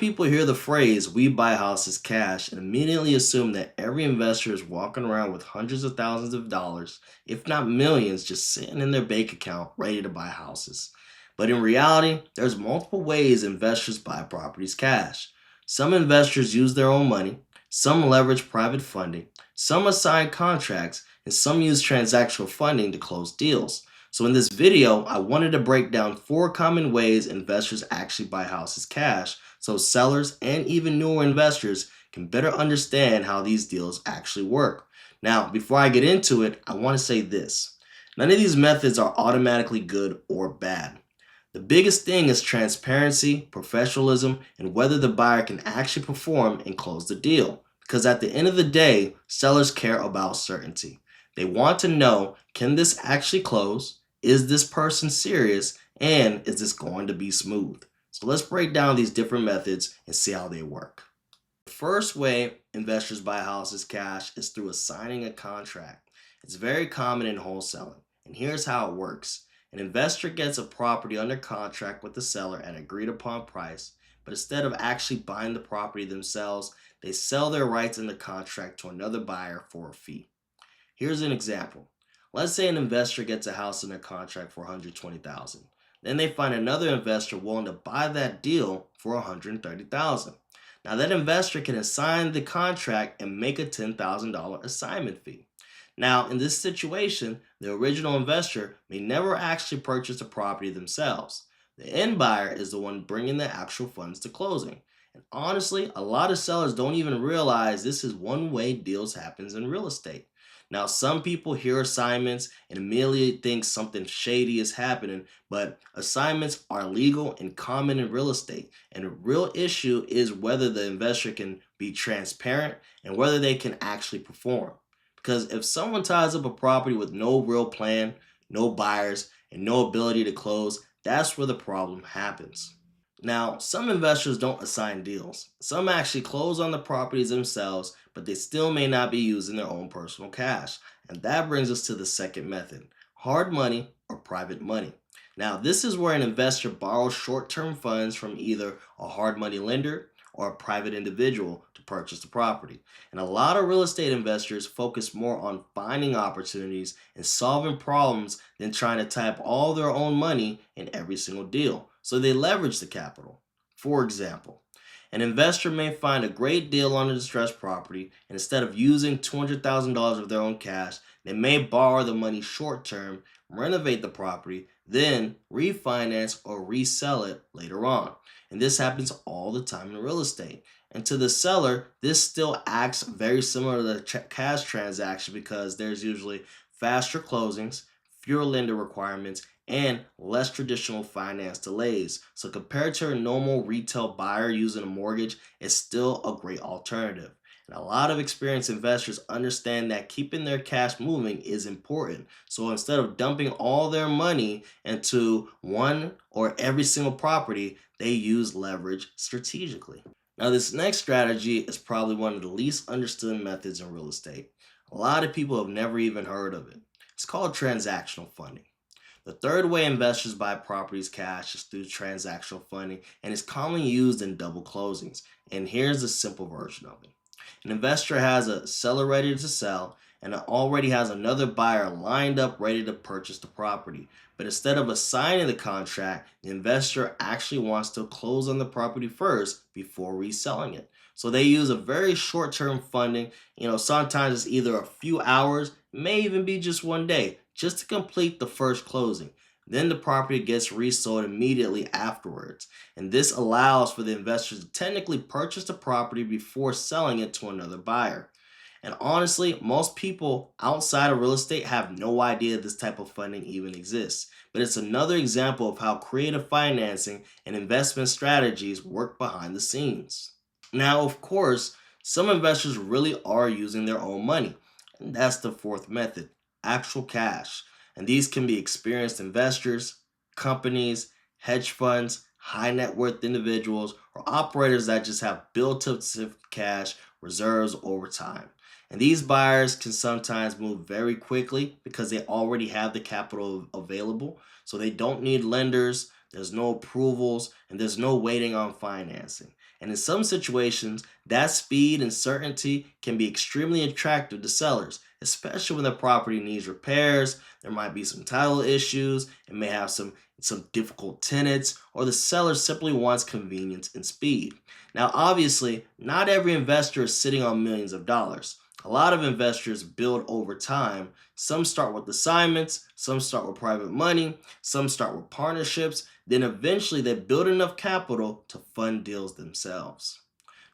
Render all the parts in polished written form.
people hear the phrase, we buy houses cash, and immediately assume that every investor is walking around with hundreds of thousands of dollars, if not millions, just sitting in their bank account ready to buy houses. But in reality, there's multiple ways investors buy properties cash. Some investors use their own money, some leverage private funding, some assign contracts, and some use transactional funding to close deals. So in this video, I wanted to break down 4 common ways investors actually buy houses cash so sellers and even newer investors can better understand how these deals actually work. Now, before I get into it, I want to say this. None of these methods are automatically good or bad. The biggest thing is transparency, professionalism, and whether the buyer can actually perform and close the deal. Because at the end of the day, sellers care about certainty. They want to know, can this actually close? Is this person serious? And is this going to be smooth? So let's break down these different methods and see how they work. The first way investors buy houses cash is through assigning a contract. It's very common in wholesaling, and here's how it works. An investor gets a property under contract with the seller at an agreed upon price, but instead of actually buying the property themselves, they sell their rights in the contract to another buyer for a fee. Here's an example. Let's say an investor gets a house under contract for $120,000. Then they find another investor willing to buy that deal for $130,000. Now that investor can assign the contract and make a $10,000 assignment fee. Now, in this situation, the original investor may never actually purchase the property themselves. The end buyer is the one bringing the actual funds to closing. And honestly, a lot of sellers don't even realize this is one way deals happens in real estate. Now, some people hear assignments and immediately think something shady is happening, but assignments are legal and common in real estate. And the real issue is whether the investor can be transparent and whether they can actually perform. Because if someone ties up a property with no real plan, no buyers, and no ability to close, that's where the problem happens. Now, some investors don't assign deals. Some actually close on the properties themselves, but they still may not be using their own personal cash. And that brings us to the second method, hard money or private money. Now, this is where an investor borrows short-term funds from either a hard money lender or a private individual to purchase the property. And a lot of real estate investors focus more on finding opportunities and solving problems than trying to tie up all their own money in every single deal. So they leverage the capital. For example, an investor may find a great deal on a distressed property, and instead of using $200,000 of their own cash, they may borrow the money short term, renovate the property, then refinance or resell it later on. And this happens all the time in real estate. And to the seller, this still acts very similar to the cash transaction because there's usually faster closings, fewer lender requirements, and less traditional finance delays. So compared to a normal retail buyer using a mortgage, it's still a great alternative. And a lot of experienced investors understand that keeping their cash moving is important. So instead of dumping all their money into one or every single property, they use leverage strategically. Now, this next strategy is probably one of the least understood methods in real estate. A lot of people have never even heard of it. It's called transactional funding. The third way investors buy properties cash is through transactional funding and is commonly used in double closings. And here's the simple version of it. An investor has a seller ready to sell and already has another buyer lined up ready to purchase the property. But instead of assigning the contract, the investor actually wants to close on the property first before reselling it. So they use a very short-term funding. Sometimes it's either a few hours, may even be just one day, just to complete the first closing. Then the property gets resold immediately afterwards. And this allows for the investors to technically purchase the property before selling it to another buyer. And honestly, most people outside of real estate have no idea this type of funding even exists. But it's another example of how creative financing and investment strategies work behind the scenes. Now, of course, some investors really are using their own money. And that's the fourth method, actual cash. And these can be experienced investors, companies, hedge funds, high net worth individuals, or operators that just have built up cash reserves over time. And these buyers can sometimes move very quickly because they already have the capital available. So they don't need lenders, there's no approvals, and there's no waiting on financing. And in some situations, that speed and certainty can be extremely attractive to sellers, especially when the property needs repairs, there might be some title issues, it may have some difficult tenants, or the seller simply wants convenience and speed. Now, obviously, not every investor is sitting on millions of dollars. A lot of investors build over time. Some start with assignments, some start with private money, some start with partnerships, then eventually they build enough capital to fund deals themselves.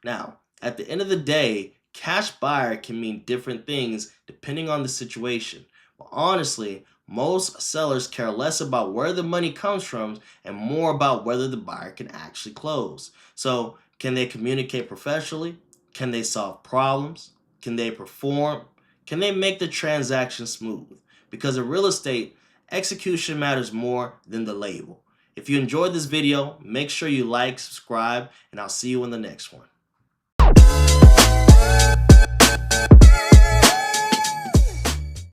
Now, at the end of the day, cash buyer can mean different things depending on the situation. But honestly, most sellers care less about where the money comes from and more about whether the buyer can actually close. So, can they communicate professionally? Can they solve problems? Can they perform? Can they make the transaction smooth? Because in real estate, execution matters more than the label. If you enjoyed this video, make sure you like, subscribe, and I'll see you in the next one.